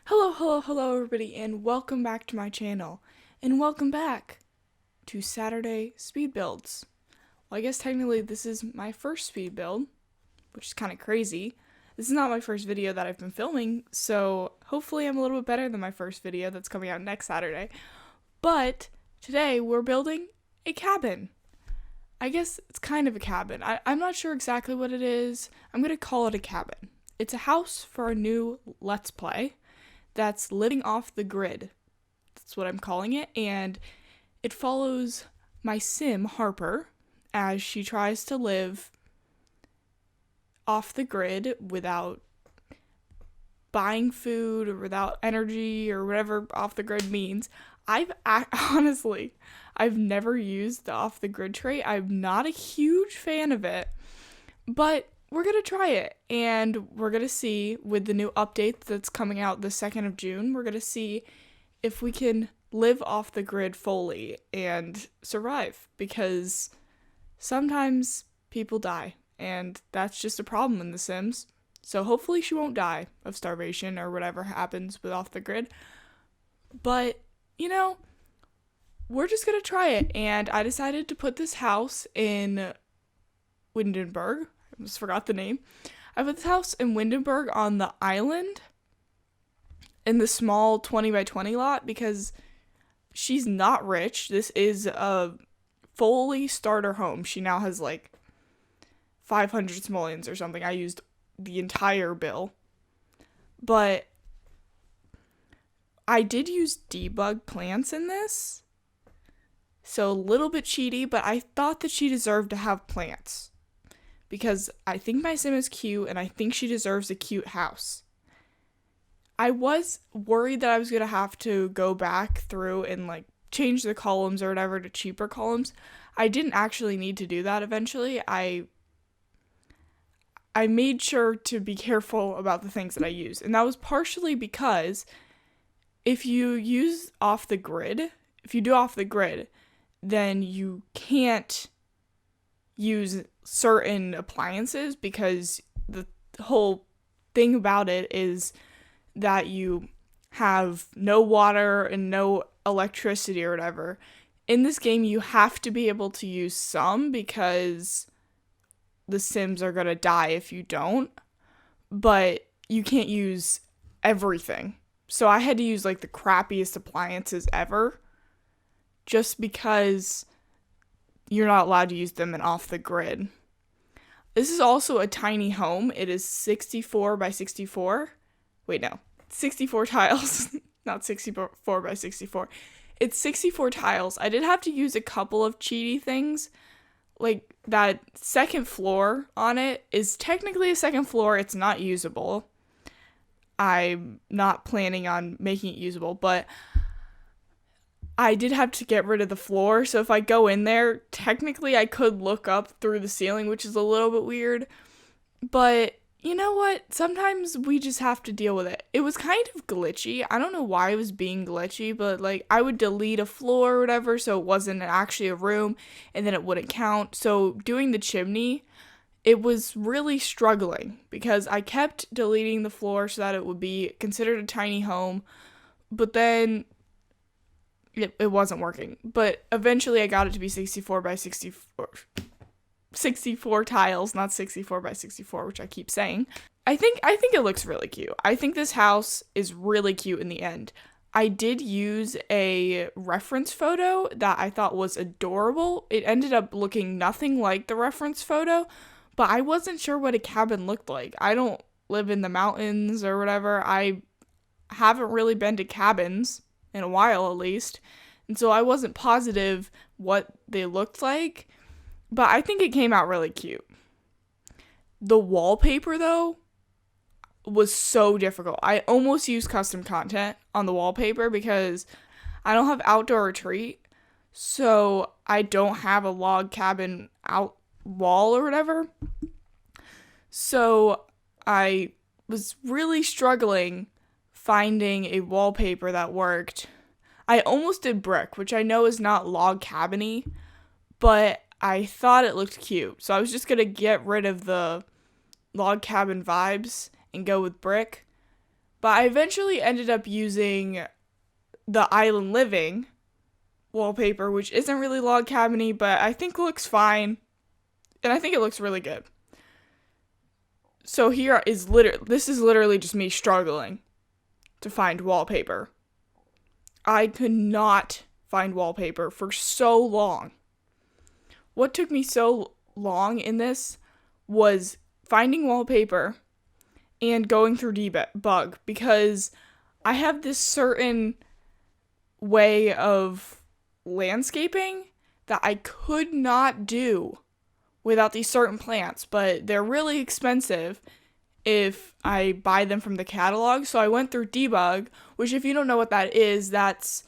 Hello everybody, and welcome back to my channel. And welcome back to Saturday speed builds. Well, I guess technically this is my first speed build, which is kind of crazy. This is not my first video that I've been filming, so hopefully I'm a little bit better than my first video that's coming out next Saturday. But today we're building a cabin. I guess it's kind of a cabin. I'm not sure exactly what it is. I'm going to call it a cabin. It's a house for a new Let's Play that's living off the grid. That's what I'm calling it. And it follows my sim, Harper, as she tries to live off the grid without buying food or without energy or whatever off the grid means. I've never used the off the grid trait. I'm not a huge fan of it, but we're going to try it, and we're going to see with the new update that's coming out the 2nd of June, we're going to see if we can live off the grid fully and survive, because sometimes people die, and that's just a problem in The Sims. So hopefully she won't die of starvation or whatever happens with off the grid. But, we're just going to try it, and I decided to put this house in Windenburg. I just forgot the name. I put this house in Windenburg on the island in the small 20 by 20 lot because she's not rich. This is a fully starter home. She now has like 500 simoleons or something. I used the entire bill. But I did use debug plants in this. So a little bit cheaty, but I thought that she deserved to have plants, because I think my sim is cute, and I think she deserves a cute house. I was worried that I was going to have to go back through and change the columns or whatever to cheaper columns. I didn't actually need to do that eventually. I made sure to be careful about the things that I use, and that was partially because if you do off the grid, then you can't use certain appliances, because the whole thing about it is that you have no water and no electricity or whatever. In this game, you have to be able to use some, because the Sims are going to die if you don't, but you can't use everything. So I had to use the crappiest appliances ever, just because you're not allowed to use them in off the grid. This is also a tiny home. It is 64 by 64. Wait, no. 64 tiles. Not 64 by 64. It's 64 tiles. I did have to use a couple of cheaty things. That second floor on it is technically a second floor. It's not usable. I'm not planning on making it usable, but I did have to get rid of the floor, so if I go in there, technically I could look up through the ceiling, which is a little bit weird, but you know what? Sometimes we just have to deal with it. It was kind of glitchy. I don't know why it was being glitchy, but I would delete a floor or whatever, so it wasn't actually a room, and then it wouldn't count. So doing the chimney, it was really struggling, because I kept deleting the floor so that it would be considered a tiny home, but then it wasn't working. But eventually I got it to be 64 by 64. 64 tiles, not 64 by 64, which I keep saying. I think it looks really cute. I think this house is really cute in the end. I did use a reference photo that I thought was adorable. It ended up looking nothing like the reference photo, but I wasn't sure what a cabin looked like. I don't live in the mountains or whatever. I haven't really been to cabins in a while, at least, and so I wasn't positive what they looked like, but I think it came out really cute. The wallpaper, though, was so difficult. I almost used custom content on the wallpaper because I don't have outdoor retreat, so I don't have a log cabin out wall or whatever, so I was really struggling finding a wallpaper that worked. I almost did brick, which I know is not log cabin-y, but I thought it looked cute. So I was just going to get rid of the log cabin vibes and go with brick. But I eventually ended up using the Island Living wallpaper, which isn't really log cabiny, but I think looks fine. And I think it looks really good. So this is literally just me struggling to find wallpaper. I could not find wallpaper for so long. What took me so long in this was finding wallpaper and going through debug, because I have this certain way of landscaping that I could not do without these certain plants, but they're really expensive if I buy them from the catalog. So I went through debug, which, if you don't know what that is, that's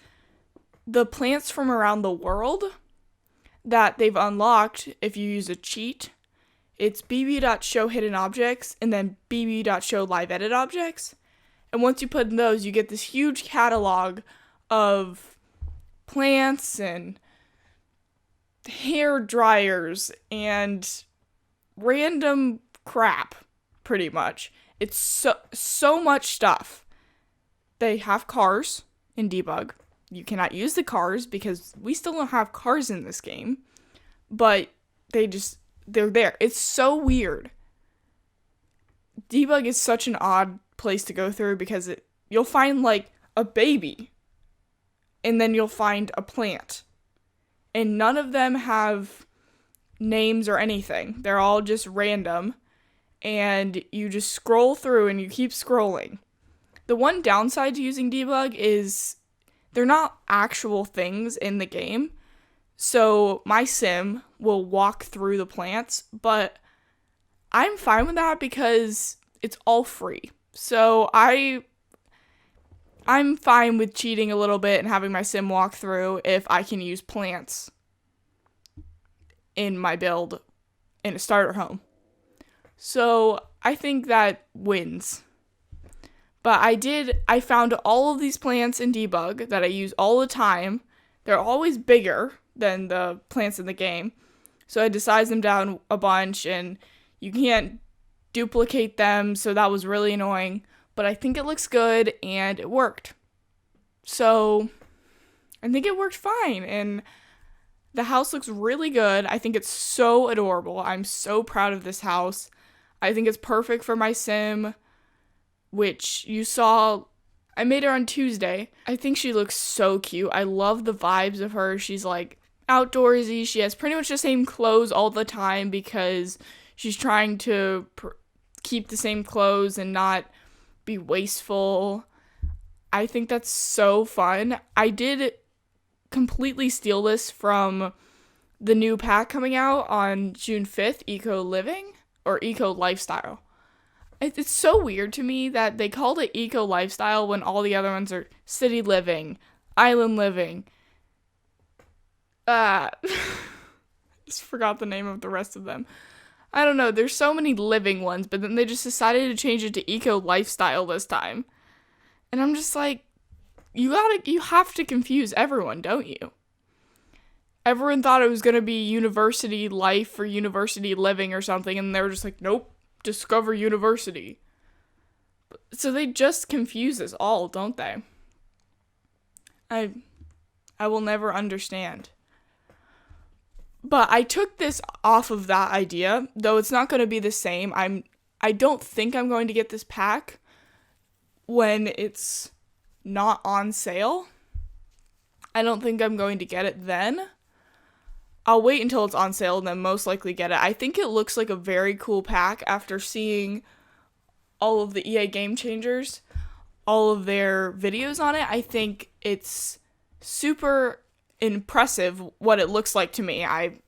the plants from around the world that they've unlocked if you use a cheat. It's bb.show hidden objects and then bb.show live edit objects. And once you put in those, you get this huge catalog of plants and hair dryers and random crap, pretty much. It's so much stuff. They have cars in debug. You cannot use the cars because we still don't have cars in this game, but they're there. It's so weird. Debug is such an odd place to go through because you'll find like a baby and then you'll find a plant. And none of them have names or anything. They're all just random. And you just scroll through and you keep scrolling. The one downside to using debug is they're not actual things in the game. So my sim will walk through the plants, but I'm fine with that because it's all free. So I'm fine with cheating a little bit and having my sim walk through if I can use plants in my build in a starter home. So I think that wins. But I found all of these plants in debug that I use all the time. They're always bigger than the plants in the game. So I sized them down a bunch and you can't duplicate them, so that was really annoying. But I think it looks good and it worked. So I think it worked fine and the house looks really good. I think it's so adorable. I'm so proud of this house. I think it's perfect for my sim, which you saw. I made her on Tuesday. I think she looks so cute. I love the vibes of her. She's like outdoorsy. She has pretty much the same clothes all the time because she's trying to keep the same clothes and not be wasteful. I think that's so fun. I did completely steal this from the new pack coming out on June 5th, Eco Living or Eco Lifestyle. It's so weird to me that they called it Eco Lifestyle when all the other ones are City Living, Island Living. Just forgot the name of the rest of them. I don't know, there's so many living ones, but then they just decided to change it to Eco Lifestyle this time. And I'm just like, you have to confuse everyone, don't you? Everyone thought it was going to be University Life or University Living or something, and they were just like, nope, Discover University. So they just confuse us all, don't they? I will never understand. But I took this off of that idea, though it's not going to be the same. I don't think I'm going to get this pack when it's not on sale. I don't think I'm going to get it then. I'll wait until it's on sale and then most likely get it. I think it looks like a very cool pack after seeing all of the EA Game Changers, all of their videos on it. I think it's super impressive what it looks like to me. I'm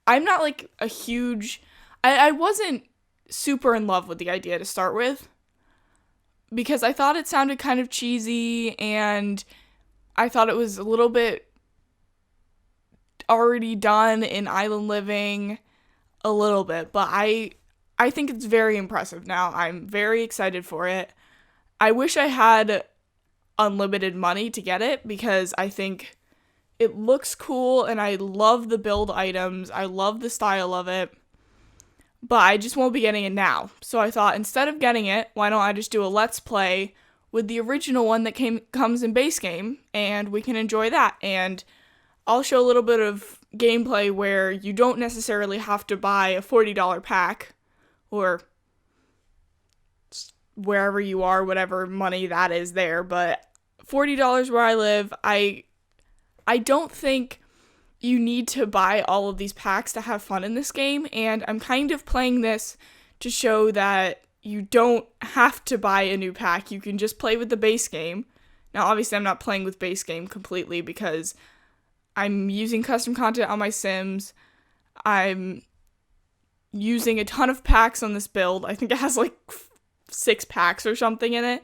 not like a huge... I wasn't super in love with the idea to start with because I thought it sounded kind of cheesy and I thought it was a little bit already done in Island Living a little bit, but I think it's very impressive now. I'm very excited for it. I wish I had unlimited money to get it because I think it looks cool and I love the build items. I love the style of it. but I just won't be getting it now. So I thought, instead of getting it, why don't I just do a Let's Play with the original one that comes in base game, and we can enjoy that. And I'll show a little bit of gameplay where you don't necessarily have to buy a $40 pack, or wherever you are, whatever money that is there, but $40 where I live, I don't think you need to buy all of these packs to have fun in this game, and I'm kind of playing this to show that you don't have to buy a new pack. You can just play with the base game. Now, obviously, I'm not playing with base game completely because I'm using custom content on my Sims. I'm using a ton of packs on this build. I think it has like 6 packs or something in it.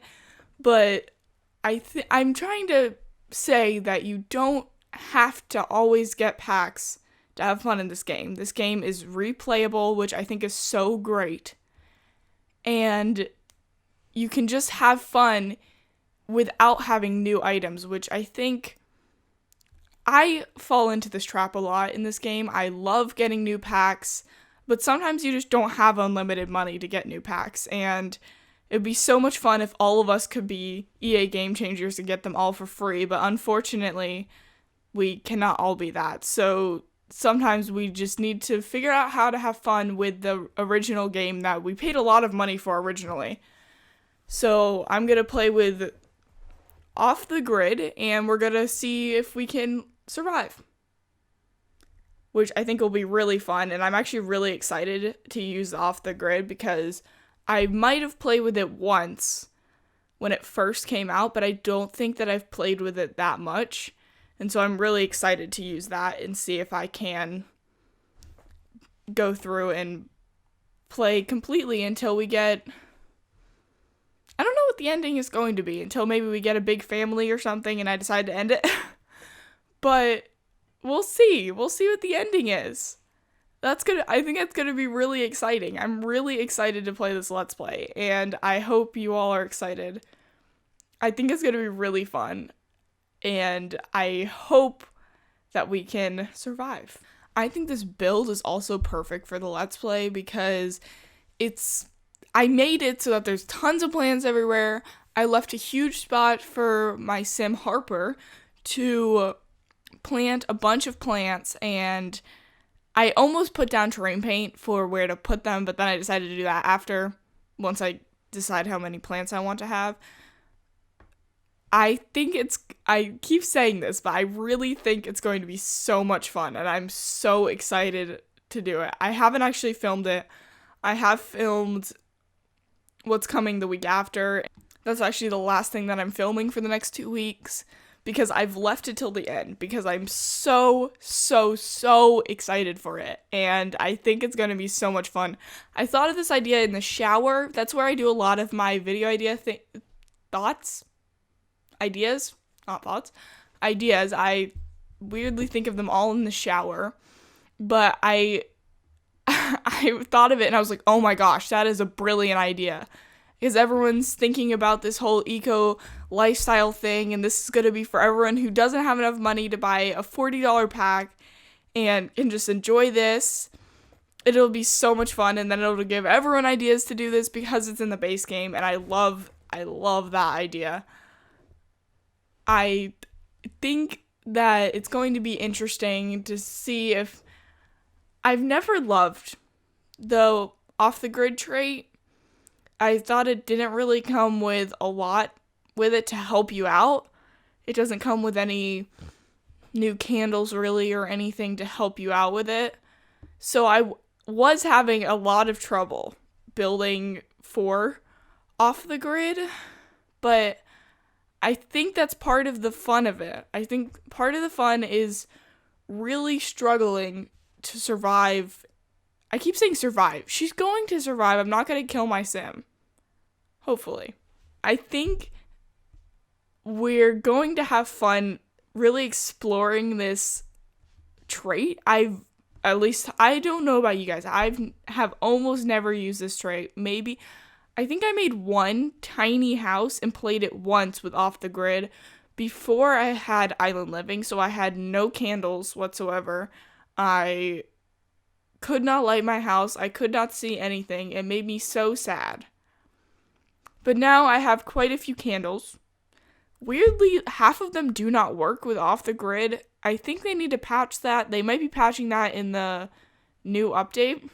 But I'm trying to say that you don't have to always get packs to have fun in this game. This game is replayable, which I think is so great. And you can just have fun without having new items, which I think I fall into this trap a lot in this game. I love getting new packs, but sometimes you just don't have unlimited money to get new packs, and it'd be so much fun if all of us could be EA Game Changers and get them all for free, but unfortunately, we cannot all be that. So sometimes we just need to figure out how to have fun with the original game that we paid a lot of money for originally. So I'm going to play with Off the Grid, and we're going to see if we can survive, which I think will be really fun. And I'm actually really excited to use Off the Grid because I might have played with it once when it first came out, but I don't think that I've played with it that much. And so I'm really excited to use that and see if I can go through and play completely until we get, I don't know what the ending is going to be, until maybe we get a big family or something and I decide to end it. But we'll see. We'll see what the ending is. I think that's gonna be really exciting. I'm really excited to play this Let's Play, and I hope you all are excited. I think it's gonna be really fun, and I hope that we can survive. I think this build is also perfect for the Let's Play because I made it so that there's tons of plants everywhere. I left a huge spot for my sim Harper to plant a bunch of plants, and I almost put down terrain paint for where to put them, but then I decided to do that once I decide how many plants I want to have. I keep saying this, but I really think it's going to be so much fun, and I'm so excited to do it. I haven't actually filmed it. I have filmed what's coming the week after. That's actually the last thing that I'm filming for the next 2 weeks, because I've left it till the end, because I'm so excited for it, and I think it's going to be so much fun. I thought of this idea in the shower. That's where I do a lot of my video ideas. I weirdly think of them all in the shower, but I thought of it and I was like, oh my gosh, that is a brilliant idea. Because everyone's thinking about this whole eco lifestyle thing, and this is going to be for everyone who doesn't have enough money to buy a $40 pack and can just enjoy this. It'll be so much fun, and then it'll give everyone ideas to do this because it's in the base game, and I love that idea. I think that it's going to be interesting to see if I've never loved the off-the-grid trait. I thought it didn't really come with a lot with it to help you out. It doesn't come with any new candles really or anything to help you out with it. So I was having a lot of trouble building for off the grid, but I think that's part of the fun of it. I think part of the fun is really struggling to survive. I keep saying survive. She's going to survive. I'm not going to kill my sim. Hopefully. I think we're going to have fun really exploring this trait. I don't know about you guys. Have almost never used this trait. Maybe, I think I made one tiny house and played it once with off the grid before I had island living, so I had no candles whatsoever. I could not light my house. I could not see anything. It made me so sad. But now I have quite a few candles. Weirdly, half of them do not work with off the grid. I think they need to patch that. They might be patching that in the new update.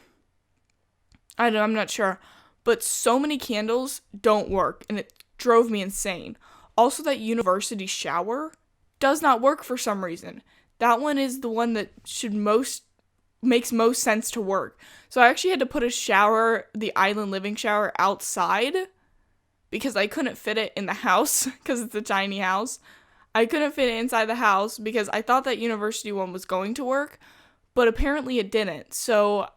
I'm not sure. But so many candles don't work, and it drove me insane. Also, that university shower does not work for some reason. That one is the one that makes most sense to work. So I actually had to put a shower, the island living shower, outside because I couldn't fit it in the house because it's a tiny house. I couldn't fit it inside the house because I thought that university one was going to work, but apparently it didn't. So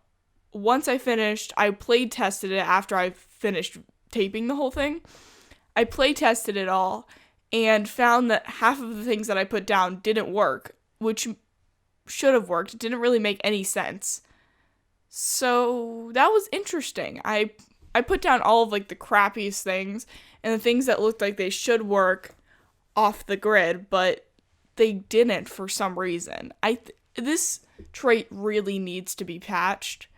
once I finished, I play tested it after I finished taping the whole thing. I play tested it all and found that half of the things that I put down didn't work, which should have worked. It didn't really make any sense. So that was interesting. I put down all of like the crappiest things and the things that looked like they should work off the grid, but they didn't for some reason. This trait really needs to be patched.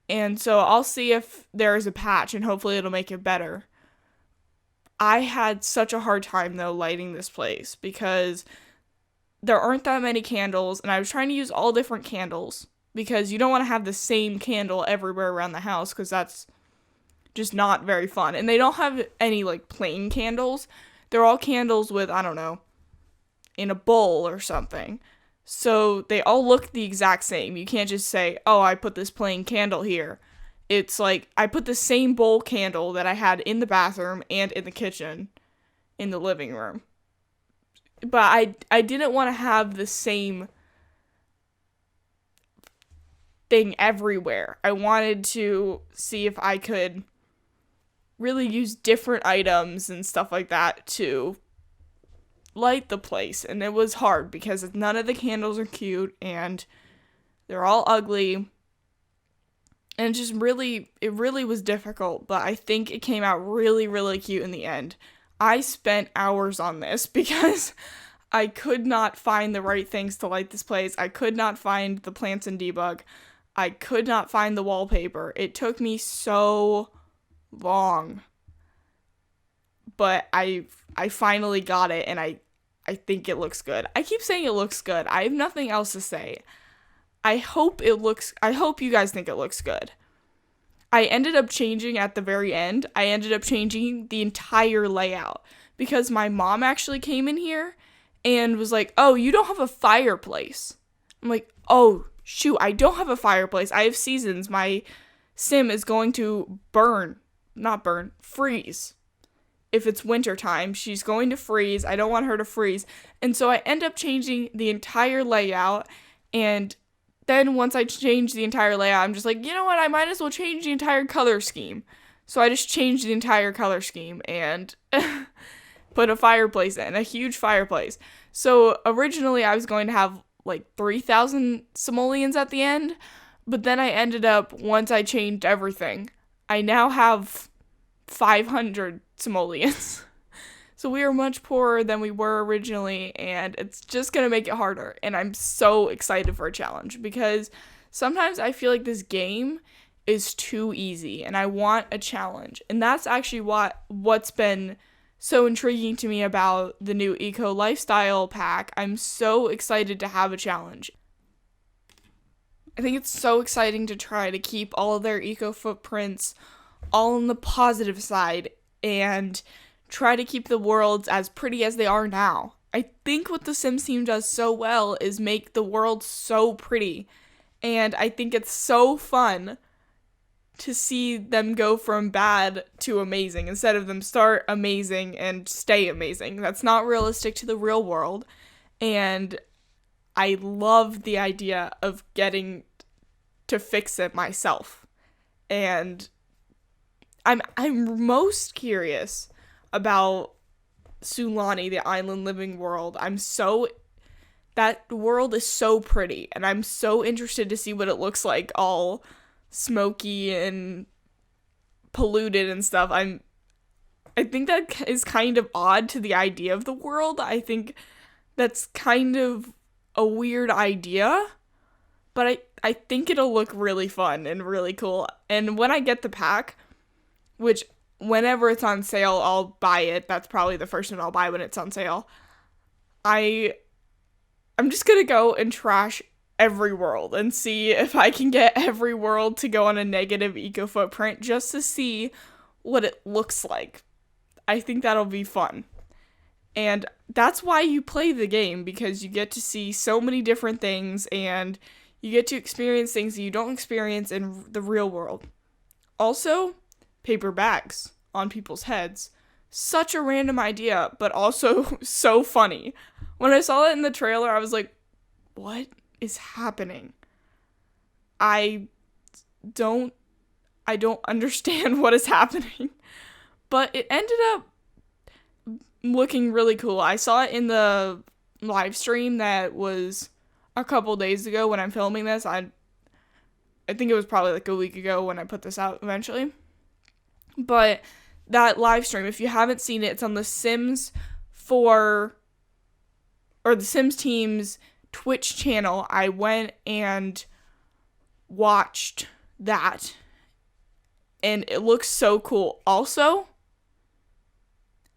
And so I'll see if there is a patch and hopefully it'll make it better. I had such a hard time though lighting this place because there aren't that many candles, and I was trying to use all different candles because you don't want to have the same candle everywhere around the house because that's just not very fun. And they don't have any like plain candles. They're all candles with, I don't know, in a bowl or something. So they all look the exact same. You can't just say, oh, I put this plain candle here. It's like I put the same bowl candle that I had in the bathroom and in the kitchen in the living room. But I didn't want to have the same thing everywhere. I wanted to see if I could really use different items and stuff like that to light the place. And it was hard because none of the candles are cute and they're all ugly. And it really was difficult, but I think it came out really, really cute in the end. I spent hours on this because I could not find the right things to light this place. I could not find the plants in debug. I could not find the wallpaper. It took me so long. But I finally got it, and I think it looks good. I keep saying it looks good. I have nothing else to say. I hope you guys think it looks good. I ended up changing at the very end. I ended up changing the entire layout because my mom actually came in here and was like, "Oh, you don't have a fireplace." I'm like, "Oh, shoot, I don't have a fireplace. I have seasons. My sim is going to freeze. If it's winter time, she's going to freeze. I don't want her to freeze." And so I end up changing the entire layout, and then once I changed the entire layout, I'm just like, you know what, I might as well change the entire color scheme. So I just changed the entire color scheme and put a fireplace in, a huge fireplace. So originally I was going to have like 3,000 simoleons at the end, but then I ended up, once I changed everything, I now have 500 simoleons. So we are much poorer than we were originally, and it's just going to make it harder. And I'm so excited for a challenge because sometimes I feel like this game is too easy and I want a challenge. And that's actually what's been so intriguing to me about the new Eco Lifestyle pack. I'm so excited to have a challenge. I think it's so exciting to try to keep all of their eco footprints all on the positive side and try to keep the worlds as pretty as they are now. I think what the Sims team does so well is make the world so pretty, and I think it's so fun to see them go from bad to amazing instead of them start amazing and stay amazing. That's not realistic to the real world, and I love the idea of getting to fix it myself. And I'm most curious about Sulani, the island living world. That world is so pretty, and I'm so interested to see what it looks like, all smoky and polluted and stuff. I think that is kind of odd to the idea of the world. I think that's kind of a weird idea, but I think it'll look really fun and really cool. And when I get the pack, which whenever it's on sale, I'll buy it. That's probably the first one I'll buy when it's on sale. I'm just gonna go and trash every world and see if I can get every world to go on a negative eco footprint just to see what it looks like. I think that'll be fun. And that's why you play the game, because you get to see so many different things and you get to experience things that you don't experience in the real world. Also, paper bags on people's heads. Such a random idea, but also so funny. When I saw it in the trailer, I was like, what is happening? I don't understand what is happening. But it ended up looking really cool. I saw it in the live stream that was a couple days ago when I'm filming this. I think it was probably like a week ago when I put this out eventually. But that live stream, if you haven't seen it, it's on the Sims 4 or the Sims team's Twitch channel. I went and watched that and it looks so cool. Also,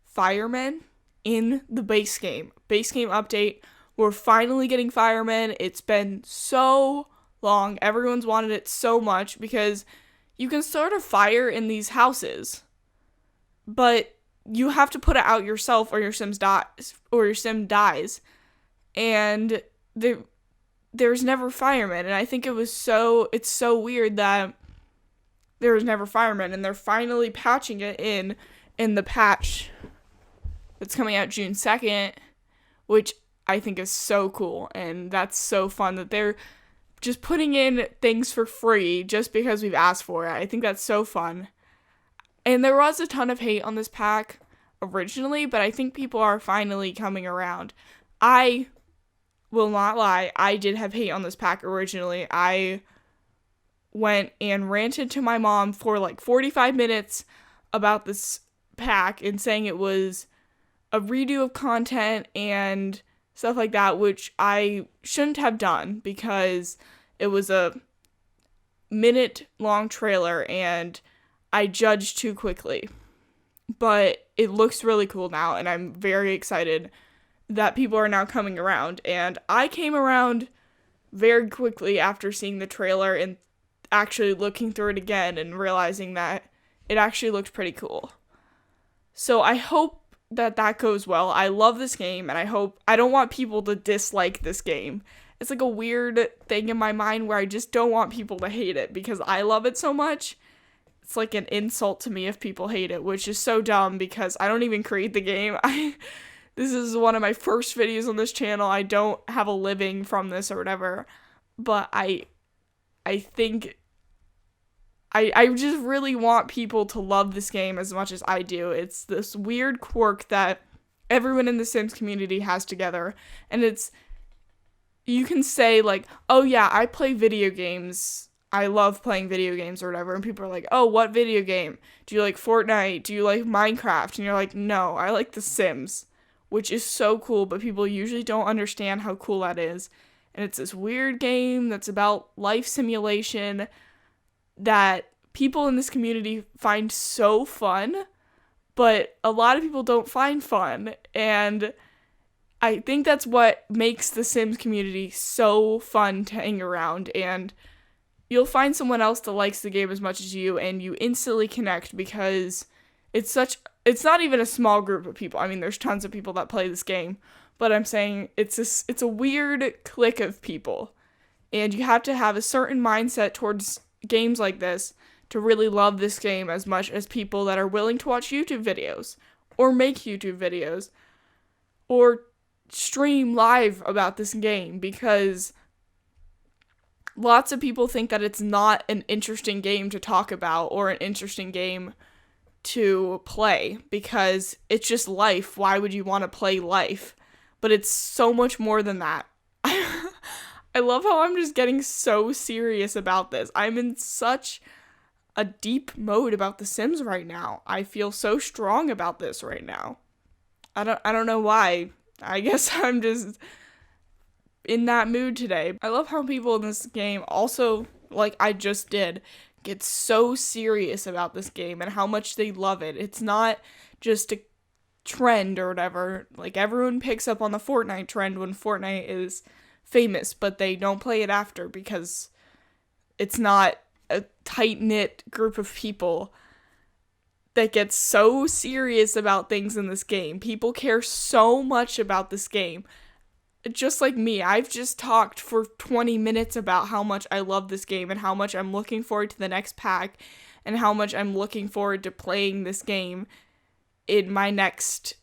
firemen in the base game update. We're finally getting firemen. It's been so long. Everyone's wanted it so much because you can start a fire in these houses, but you have to put it out yourself or your sim dies. And there's never firemen, and I think it's so weird that there was never firemen, and they're finally patching it in the patch that's coming out June 2nd, which I think is so cool, and that's so fun that they're just putting in things for free just because we've asked for it. I think that's so fun. And there was a ton of hate on this pack originally, but I think people are finally coming around. I will not lie, I did have hate on this pack originally. I went and ranted to my mom for like 45 minutes about this pack and saying it was a redo of content and stuff like that, which I shouldn't have done because it was a minute-long trailer and I judged too quickly. But it looks really cool now, and I'm very excited that people are now coming around. And I came around very quickly after seeing the trailer and actually looking through it again and realizing that it actually looked pretty cool. So I hope that goes well. I love this game, and I don't want people to dislike this game. It's like a weird thing in my mind where I just don't want people to hate it because I love it so much. It's like an insult to me if people hate it, which is so dumb because I don't even create the game. This is one of my first videos on this channel. I don't have a living from this or whatever, but I think I just really want people to love this game as much as I do. It's this weird quirk that everyone in the Sims community has together, and you can say like, oh yeah, I play video games. I love playing video games or whatever, and people are like, oh, what video game? Do you like Fortnite? Do you like Minecraft? And you're like, no, I like The Sims, which is so cool, but people usually don't understand how cool that is. And it's this weird game that's about life simulation that people in this community find so fun, but a lot of people don't find fun, and I think that's what makes the Sims community so fun to hang around, and you'll find someone else that likes the game as much as you, and you instantly connect because it's not even a small group of people. I mean, there's tons of people that play this game, but I'm saying it's a weird clique of people, and you have to have a certain mindset towards games like this to really love this game as much as people that are willing to watch YouTube videos or make YouTube videos or stream live about this game, because lots of people think that it's not an interesting game to talk about or an interesting game to play because it's just life. Why would you want to play life? But it's so much more than that. I love how I'm just getting so serious about this. I'm in such a deep mode about The Sims right now. I feel so strong about this right now. I don't know why. I guess I'm just in that mood today. I love how people in this game also, like I just did, get so serious about this game and how much they love it. It's not just a trend or whatever. Like, everyone picks up on the Fortnite trend when Fortnite is famous, but they don't play it after because it's not a tight-knit group of people that gets so serious about things in this game. People care so much about this game. Just like me, I've just talked for 20 minutes about how much I love this game and how much I'm looking forward to the next pack and how much I'm looking forward to playing this game in my next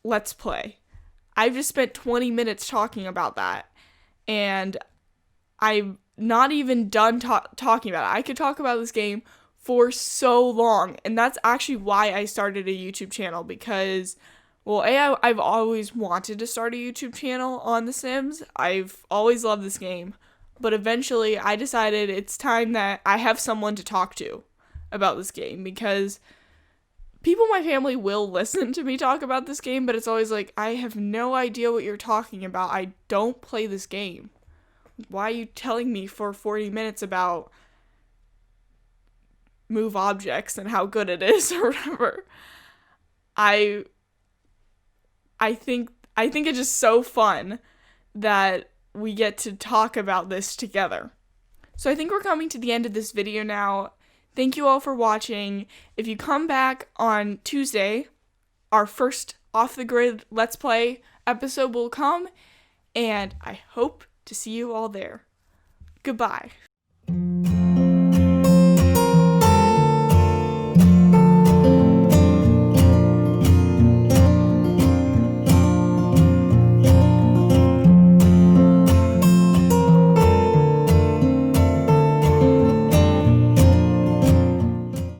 Let's Play. I've just spent 20 minutes talking about that, and I'm not even done talking about it. I could talk about this game for so long, and that's actually why I started a YouTube channel, because, well, I've always wanted to start a YouTube channel on The Sims. I've always loved this game, but eventually I decided it's time that I have someone to talk to about this game, because people in my family will listen to me talk about this game, but it's always like, I have no idea what you're talking about. I don't play this game. Why are you telling me for 40 minutes about move objects and how good it is or whatever? I think it's just so fun that we get to talk about this together. So I think we're coming to the end of this video now. Thank you all for watching. If you come back on Tuesday, our first Off the Grid Let's Play episode will come, and I hope to see you all there. Goodbye.